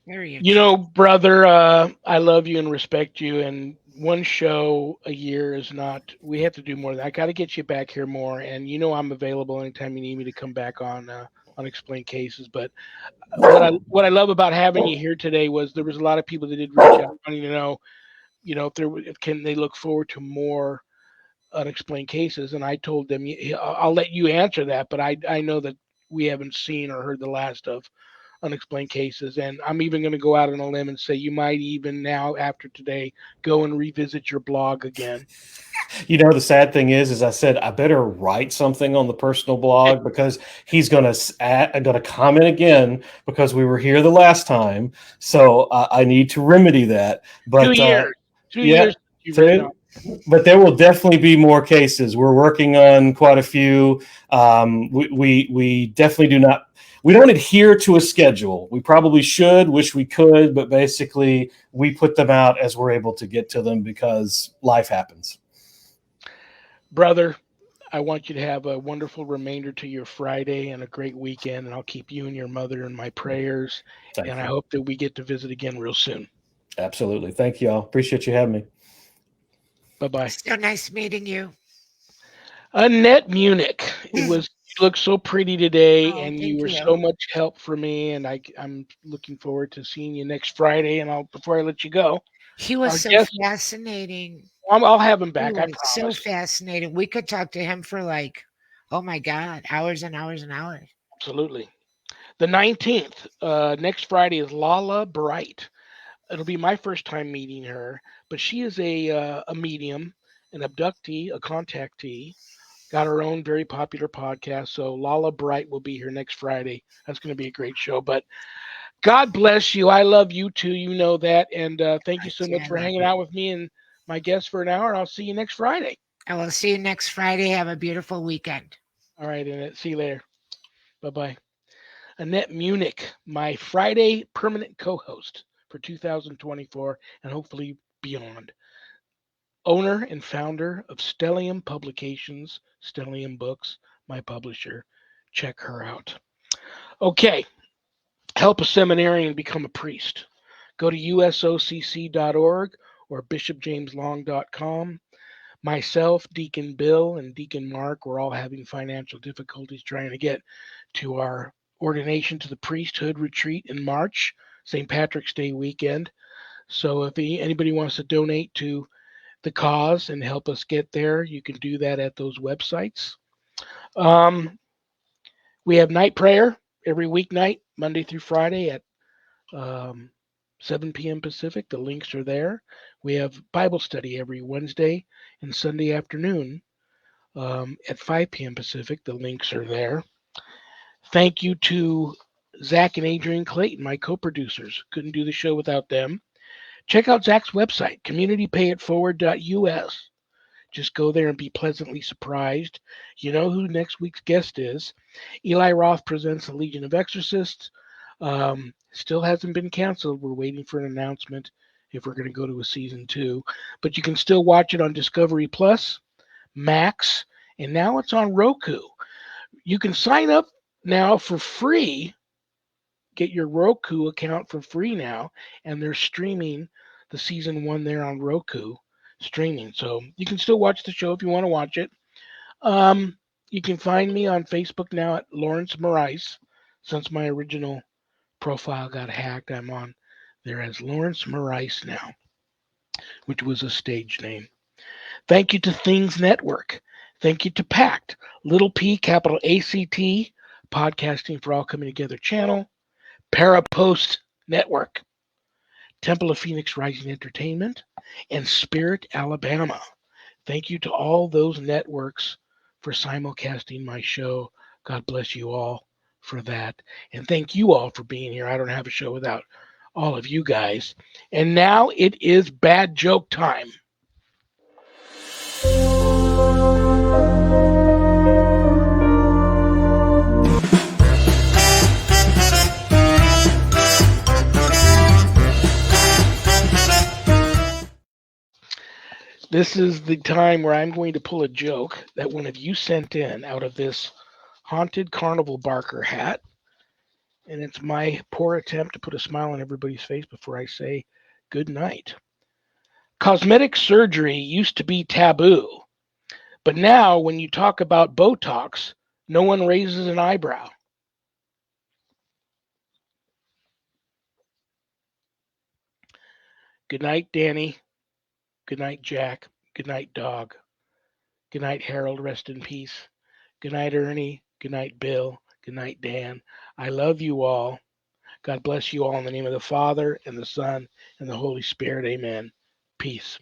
Very You interesting. know, brother, I love you and respect you, and one show a year is not. We have to do more. I got to get you back here more, and you know I'm available anytime you need me to come back on Unexplained Cases. But what I love about having you here today was there was a lot of people that did reach out wanting to know, if can they look forward to more Unexplained Cases, and I told them I'll let you answer that, but I know that we haven't seen or heard the last of Unexplained Cases. And I'm even going to go out on a limb and say you might even now, after today, go and revisit your blog again. You know, the sad thing is I said I better write something on the personal blog because he's gonna comment again because we were here the last time. So I need to remedy that. Two But years. Two yeah, years you've written so, on. but there will definitely be more cases. We're working on quite a few. We definitely do not. We don't adhere to a schedule. We probably should, wish we could, but basically we put them out as we're able to get to them because life happens. Brother, I want you to have a wonderful remainder to your Friday and a great weekend. And I'll keep you and your mother in my prayers. Thank And I you. hope that we get to visit again real soon. Absolutely. Thank you all. Appreciate you having me. Bye bye. So nice meeting you. Annette Munich. You look so pretty today, Oh, and you thank were you. so much help for me. And I'm looking forward to seeing you next Friday. And before I let you go, He was our so guest, fascinating. I'll have him He back. I was so promise. fascinating. We could talk to him for like, oh my God, hours and hours and hours. Absolutely. The 19th, next Friday, is Lala Bright. It'll be my first time meeting her, but she is a medium, an abductee, a contactee. Got her own very popular podcast. So Lala Bright will be here next Friday. That's going to be a great show. But God bless you. I love you too. You know that. And thank you so Thank you. much I for love hanging you. out with me and my guest for an hour. I'll see you next Friday. I will see you next Friday. Have a beautiful weekend. All right, Annette. See you later. Bye bye. Annette Munich, my Friday permanent co host for 2024 and hopefully beyond. Owner and founder of Stellium Publications, Stellium Books, my publisher. Check her out. Okay, help a seminarian become a priest. Go to usocc.org or bishopjameslong.com. Myself, Deacon Bill, and Deacon Mark, we're all having financial difficulties trying to get to our ordination to the priesthood retreat in March, St. Patrick's Day weekend. So if anybody wants to donate to the cause and help us get there, you can do that at those websites. Um, we have night prayer every weeknight, Monday through Friday at um, 7 p.m. Pacific. The links are there. We have Bible study every Wednesday and Sunday afternoon at 5 p.m. Pacific. The links are there. Thank you to Zach and Adrian Clayton, my co producers. Couldn't do the show without them. Check out Zach's website, communitypayitforward.us. Just go there and be pleasantly surprised. You know who next week's guest is. Eli Roth presents The Legion of Exorcists. Still hasn't been canceled. We're waiting for an announcement if we're going to go to a season 2. But you can still watch it on Discovery Plus, Max, and now it's on Roku. You can sign up now for free. Get your Roku account for free now, and they're streaming the season 1 there on Roku streaming. So you can still watch the show if you want to watch it. You can find me on Facebook now at Lawrence Morais, since my original profile got hacked. I'm on there as Lawrence Moraes now, which was a stage name. Thank you to Things Network. Thank you to PACT, little p, capital ACT, Podcasting for All Coming Together channel, Parapost Network, Temple of Phoenix Rising Entertainment, and Spirit, Alabama. Thank you to all those networks for simulcasting my show. God bless you all for that. And thank you all for being here. I don't have a show without all of you guys. And now it is bad joke time. This is the time where I'm going to pull a joke that one of you sent in out of this haunted carnival barker hat. And it's my poor attempt to put a smile on everybody's face before I say good night. Cosmetic surgery used to be taboo, but now when you talk about Botox, no one raises an eyebrow. Good night, Danny. Good night, Jack. Good night, Dog. Good night, Harold. Rest in peace. Good night, Ernie. Good night, Bill. Good night, Dan. I love you all. God bless you all in the name of the Father and the Son and the Holy Spirit. Amen. Peace.